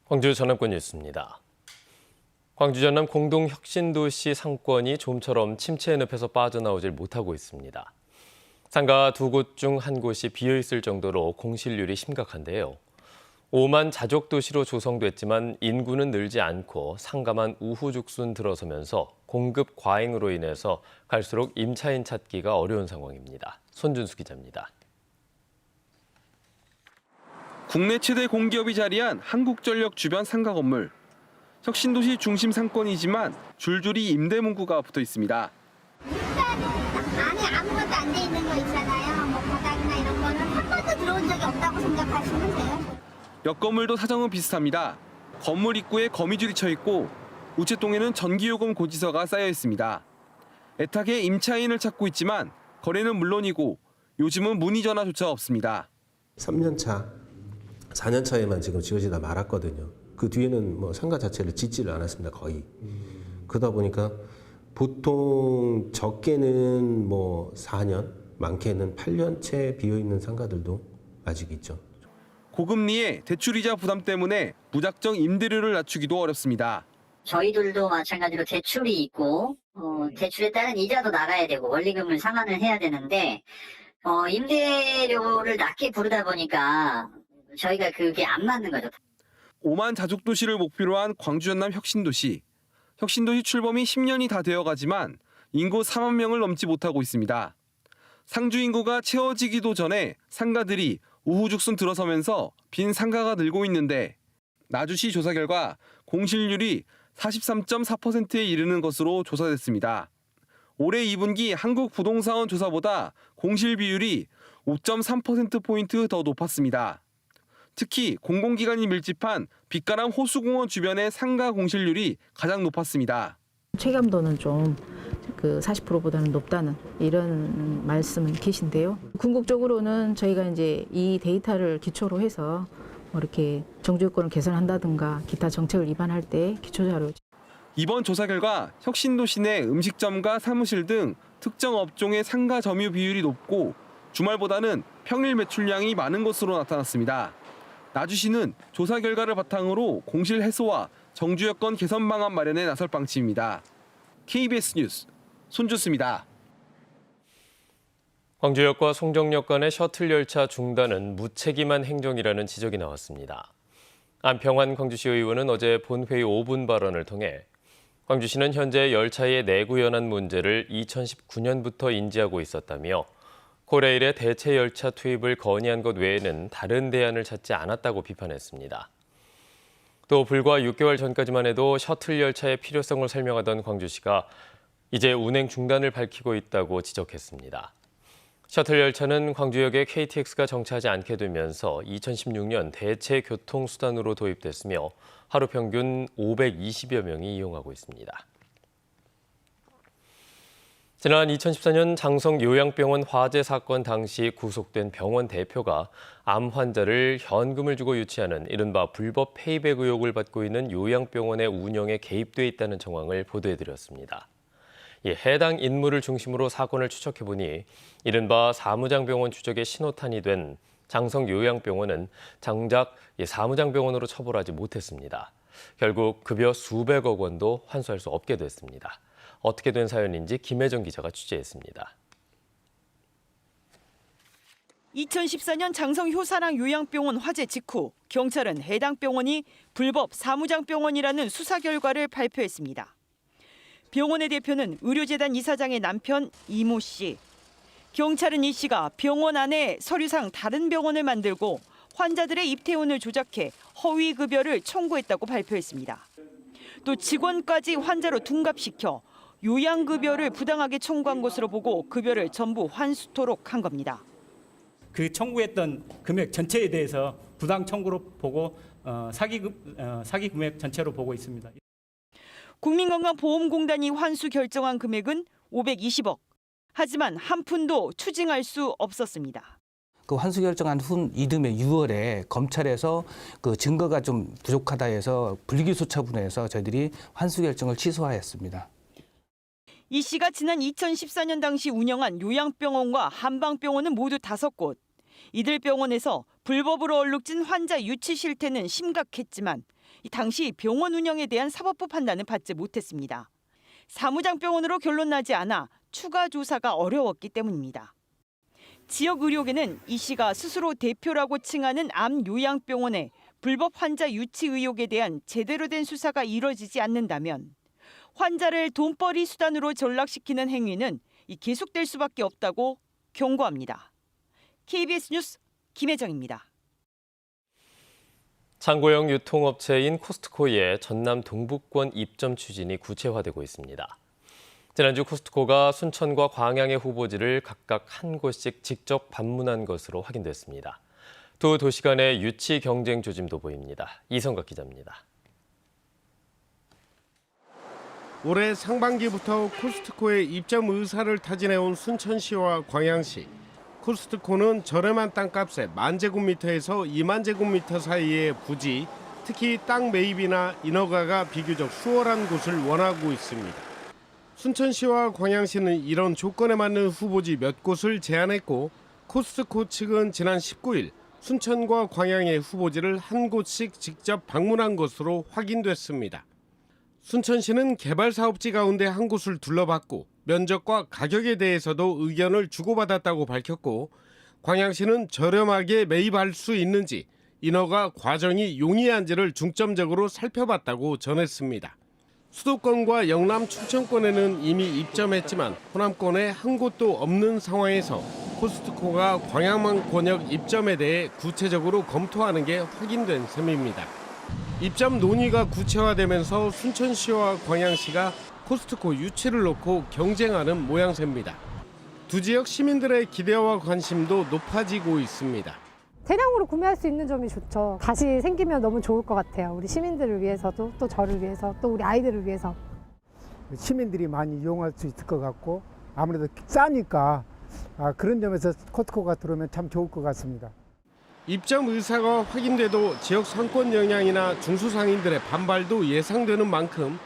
광주 전남권 뉴스입니다. 광주 전남 공동혁신도시 상권이 좀처럼 침체의 늪에서 빠져나오질 못하고 있습니다. 상가 두 곳 중 한 곳이 비어있을 정도로 공실률이 심각한데요. 5만 자족도시로 조성됐지만 인구는 늘지 않고 상가만 우후죽순 들어서면서 공급 과잉으로 인해서 갈수록 임차인 찾기가 어려운 상황입니다. 손준수 기자입니다. 국내 최대 공기업이 자리한 한국전력 주변 상가 건물. 혁신도시 중심 상권이지만 줄줄이 임대 문구가 붙어 있습니다. 안에 아무것도 안 돼 있는 거 있잖아요. 뭐 바닥이나 이런 거는 한 번도 들어온 적이 없다고 생각하시면 돼요. 옆 건물도 사정은 비슷합니다. 건물 입구에 거미줄이 쳐 있고 우체통에는 전기요금 고지서가 쌓여 있습니다. 애타게 임차인을 찾고 있지만 거래는 물론이고 요즘은 문의 전화조차 없습니다. 3년 차, 4년 차에만 지금 지어지다 말았거든요. 그 뒤에는 뭐 상가 자체를 짓지를 않았습니다, 거의. 그러다 보니까 보통 적게는 뭐 4년, 많게는 8년 채 비어있는 상가들도 아직 있죠. 고금리에 대출이자 부담 때문에 무작정 임대료를 낮추기도 어렵습니다. 저희들도 마찬가지로 대출이 있고 대출에 따른 이자도 나가야 되고 원리금을 상환을 해야 되는데 임대료를 낮게 부르다 보니까 저희가 그게 안 맞는 거죠. 5만 자족도시를 목표로 한 광주 전남 혁신도시. 혁신도시 출범이 10년이 다 되어가지만 인구 4만 명을 넘지 못하고 있습니다. 상주 인구가 채워지기도 전에 상가들이 우후죽순 들어서면서 빈 상가가 늘고 있는데 나주시 조사 결과 공실률이 43.4%에 이르는 것으로 조사됐습니다. 올해 2분기 한국부동산원 조사보다 공실 비율이 5.3%포인트 더 높았습니다. 특히 공공기관이 밀집한 빛가람 호수공원 주변의 상가 공실률이 가장 높았습니다. 체감도는 좀 40%보다는 높다는 이런 말씀은 계신데요. 궁극적으로는 저희가 이제 이 데이터를 기초로 해서 이렇게 정주요건을 개선한다든가 기타 정책을 입안할 때 기초자료. 이번 조사 결과 혁신도시 내 음식점과 사무실 등 특정 업종의 상가 점유 비율이 높고 주말보다는 평일 매출량이 많은 것으로 나타났습니다. 나주시는 조사 결과를 바탕으로 공실 해소와 정주여건 개선 방안 마련에 나설 방침입니다. KBS 뉴스 손준수입니다. 광주역과 송정역 간의 셔틀 열차 중단은 무책임한 행정이라는 지적이 나왔습니다. 안평환 광주시 의원은 어제 본회의 5분 발언을 통해 광주시는 현재 열차의 내구 연한 문제를 2019년부터 인지하고 있었다며 코레일의 대체 열차 투입을 건의한 것 외에는 다른 대안을 찾지 않았다고 비판했습니다. 또 불과 6개월 전까지만 해도 셔틀 열차의 필요성을 설명하던 광주시가 이제 운행 중단을 밝히고 있다고 지적했습니다. 셔틀 열차는 광주역에 KTX가 정차하지 않게 되면서 2016년 대체 교통수단으로 도입됐으며 하루 평균 520여 명이 이용하고 있습니다. 지난 2014년 장성 요양병원 화재 사건 당시 구속된 병원 대표가 암 환자를 현금을 주고 유치하는 이른바 불법 페이백 의혹을 받고 있는 요양병원의 운영에 개입돼 있다는 정황을 보도해드렸습니다. 해당 인물을 중심으로 사건을 추적해보니 이른바 사무장병원 추적의 신호탄이 된 장성 요양병원은 정작 사무장병원으로 처벌하지 못했습니다. 결국 급여 수백억 원도 환수할 수 없게 됐습니다. 어떻게 된 사연인지 김혜정 기자가 취재했습니다. 2014년 장성 효사랑 요양병원 화재 직후 경찰은 해당 병원이 불법 사무장병원이라는 수사 결과를 발표했습니다. 병원의 대표는 의료재단 이사장의 남편 이모 씨. 경찰은 이 씨가 병원 안에 서류상 다른 병원을 만들고 환자들의 입퇴원을 조작해 허위 급여를 청구했다고 발표했습니다. 또 직원까지 환자로 둔갑시켜 요양급여를 부당하게 청구한 것으로 보고 급여를 전부 환수토록 한 겁니다. 그 청구했던 금액 전체에 대해서 부당 청구로 보고 사기 금액 전체로 보고 있습니다. 국민건강보험공단이 환수 결정한 금액은 520억. 하지만 한 푼도 추징할 수 없었습니다. 그 환수 결정한 후 이듬해 6월에 검찰에서 그 증거가 좀 부족하다 해서 불기소 처분해서 저희들이 환수 결정을 취소하였습니다. 이 씨가 지난 2014년 당시 운영한 요양병원과 한방병원은 모두 5곳. 이들 병원에서 불법으로 얼룩진 환자 유치 실태는 심각했지만 당시 병원 운영에 대한 사법부 판단은 받지 못했습니다. 사무장병원으로 결론 나지 않아 추가 조사가 어려웠기 때문입니다. 지역 의료계는 이 씨가 스스로 대표라고 칭하는 암 요양병원에 불법 환자 유치 의혹에 대한 제대로 된 수사가 이뤄지지 않는다면 환자를 돈벌이 수단으로 전락시키는 행위는 계속될 수밖에 없다고 경고합니다. KBS 뉴스 김혜정입니다. 창고형 유통업체인 코스트코의 전남 동북권 입점 추진이 구체화되고 있습니다. 지난주 코스트코가 순천과 광양의 후보지를 각각 한 곳씩 직접 방문한 것으로 확인됐습니다. 두 도시 간의 유치 경쟁 조짐도 보입니다. 이성각 기자입니다. 올해 상반기부터 코스트코의 입점 의사를 타진해온 순천시와 광양시. 코스트코는 저렴한 땅값에 10,000제곱미터에서 20,000제곱미터 사이의 부지, 특히 땅 매입이나 인허가가 비교적 수월한 곳을 원하고 있습니다. 순천시와 광양시는 이런 조건에 맞는 후보지 몇 곳을 제안했고 코스트코 측은 지난 19일 순천과 광양의 후보지를 한 곳씩 직접 방문한 것으로 확인됐습니다. 순천시는 개발 사업지 가운데 한 곳을 둘러봤고 면적과 가격에 대해서도 의견을 주고받았다고 밝혔고 광양시는 저렴하게 매입할 수 있는지 인허가 과정이 용이한지를 중점적으로 살펴봤다고 전했습니다. 수도권과 영남 충청권에는 이미 입점했지만 호남권에 한 곳도 없는 상황에서 코스트코가 광양만 권역 입점에 대해 구체적으로 검토하는 게 확인된 셈입니다. 입점 논의가 구체화되면서 순천시와 광양시가 코스트코 유치를 놓고 경쟁하는 모양새입니다. 두 지역 시민들의 기대와 관심도 높아지고 있습니다. 대량으로 구매할 수 있는 점이 좋죠. 다시 생기면 너무 좋을 것 같아요. 우리 시민들을 위해서도 또 저를 위해서 또 우리 아이들을 위해서. 시민들이 많이 이용할 수 있을 것 같고 아무래도 싸니까 그런 점에서 코스트코가 들어오면 참 좋을 것 같습니다. 입점 의사가 확인돼도 지역 상권 영향이나 중소상인들의 반발도 예상되는 만큼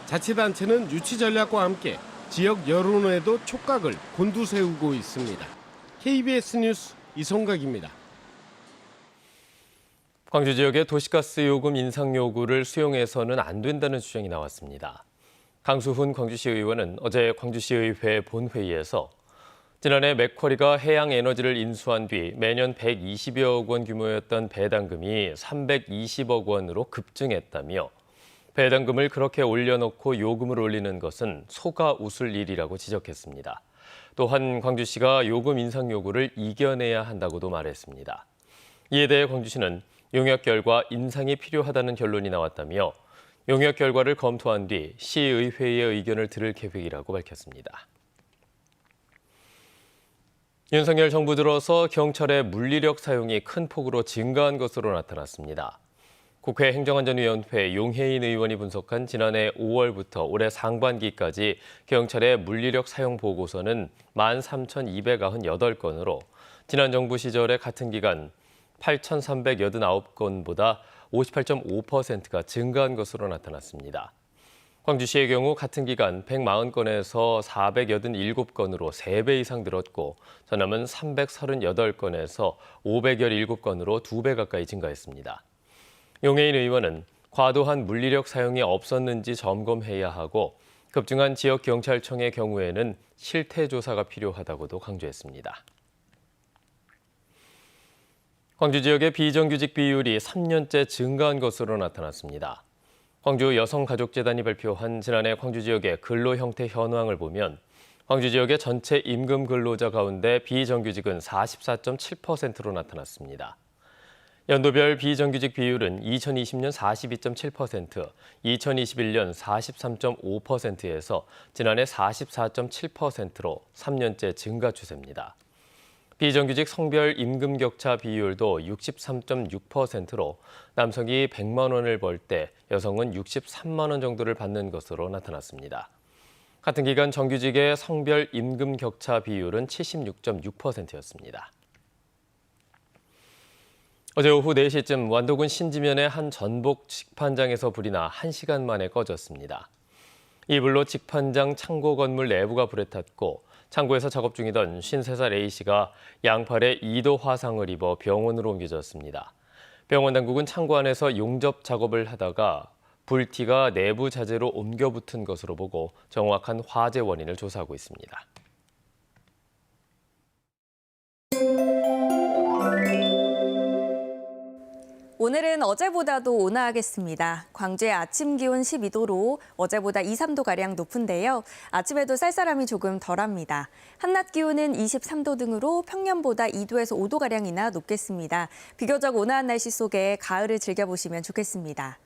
자치단체는 유치 전략과 함께 지역 여론에도 촉각을 곤두세우고 있습니다. KBS 뉴스 이성각입니다. 광주 지역의 도시가스 요금 인상 요구를 수용해서는 안 된다는 주장이 나왔습니다. 강수훈 광주시 의원은 어제 광주시의회 본회의에서 지난해 맥쿼리가 해양에너지를 인수한 뒤 매년 120여억 원 규모였던 배당금이 320억 원으로 급증했다며 배당금을 그렇게 올려놓고 요금을 올리는 것은 속아 웃을 일이라고 지적했습니다. 또한 광주시가 요금 인상 요구를 이겨내야 한다고도 말했습니다. 이에 대해 광주시는 용역 결과 인상이 필요하다는 결론이 나왔다며 용역 결과를 검토한 뒤 시의회의 의견을 들을 계획이라고 밝혔습니다. 윤석열 정부 들어서 경찰의 물리력 사용이 큰 폭으로 증가한 것으로 나타났습니다. 국회 행정안전위원회 용혜인 의원이 분석한 지난해 5월부터 올해 상반기까지 경찰의 물리력 사용 보고서는 13,298건으로 지난 정부 시절의 같은 기간 8,389건보다 58.5%가 증가한 것으로 나타났습니다. 광주시의 경우 같은 기간 140건에서 487건으로 3배 이상 늘었고 전남은 338건에서 517건으로 2배 가까이 증가했습니다. 용혜인 의원은 과도한 물리력 사용이 없었는지 점검해야 하고 급증한 지역경찰청의 경우에는 실태조사가 필요하다고도 강조했습니다. 광주 지역의 비정규직 비율이 3년째 증가한 것으로 나타났습니다. 광주 여성가족재단이 발표한 지난해 광주 지역의 근로 형태 현황을 보면 광주 지역의 전체 임금 근로자 가운데 비정규직은 44.7%로 나타났습니다. 연도별 비정규직 비율은 2020년 42.7%, 2021년 43.5%에서 지난해 44.7%로 3년째 증가 추세입니다. 비정규직 성별 임금 격차 비율도 63.6%로 남성이 100만 원을 벌 때 여성은 63만 원 정도를 받는 것으로 나타났습니다. 같은 기간 정규직의 성별 임금 격차 비율은 76.6%였습니다. 어제 오후 4시쯤 완도군 신지면의 한 전복 직판장에서 불이 나 1시간 만에 꺼졌습니다. 이 불로 직판장 창고 건물 내부가 불에 탔고 창고에서 작업 중이던 53살 A씨가 양팔에 2도 화상을 입어 병원으로 옮겨졌습니다. 병원 당국은 창고 안에서 용접 작업을 하다가 불티가 내부 자재로 옮겨 붙은 것으로 보고 정확한 화재 원인을 조사하고 있습니다. 오늘은 어제보다도 온화하겠습니다. 광주의 아침 기온 12도로 어제보다 2, 3도가량 높은데요. 아침에도 쌀쌀함이 조금 덜합니다. 한낮 기온은 23도 등으로 평년보다 2도에서 5도가량이나 높겠습니다. 비교적 온화한 날씨 속에 가을을 즐겨보시면 좋겠습니다.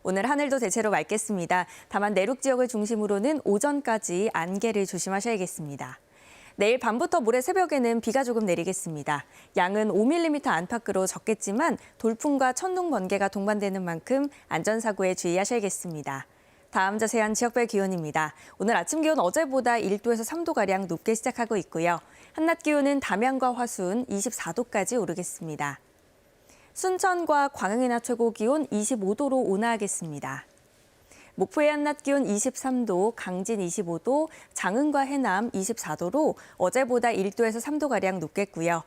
오늘 하늘도 대체로 맑겠습니다. 다만 내륙 지역을 중심으로는 오전까지 안개를 조심하셔야겠습니다. 내일 밤부터 모레 새벽에는 비가 조금 내리겠습니다. 양은 5mm 안팎으로 적겠지만 돌풍과 천둥, 번개가 동반되는 만큼 안전사고에 주의하셔야겠습니다. 다음 자세한 지역별 기온입니다. 오늘 아침 기온 어제보다 1도에서 3도가량 높게 시작하고 있고요. 한낮 기온은 담양과 화순 24도까지 오르겠습니다. 순천과 광양의 낮 최고 기온 25도로 온화하겠습니다. 목포의 한낮 기온 23도, 강진 25도, 장흥과 해남 24도로 어제보다 1도에서 3도가량 높겠고요.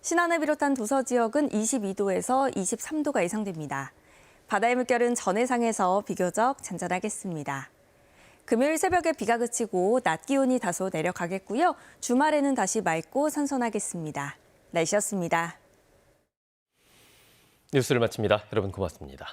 신안을 비롯한 도서 지역은 22도에서 23도가 예상됩니다. 바다의 물결은 전해상에서 비교적 잔잔하겠습니다. 금요일 새벽에 비가 그치고 낮 기온이 다소 내려가겠고요. 주말에는 다시 맑고 선선하겠습니다. 날씨였습니다. 뉴스를 마칩니다. 여러분 고맙습니다.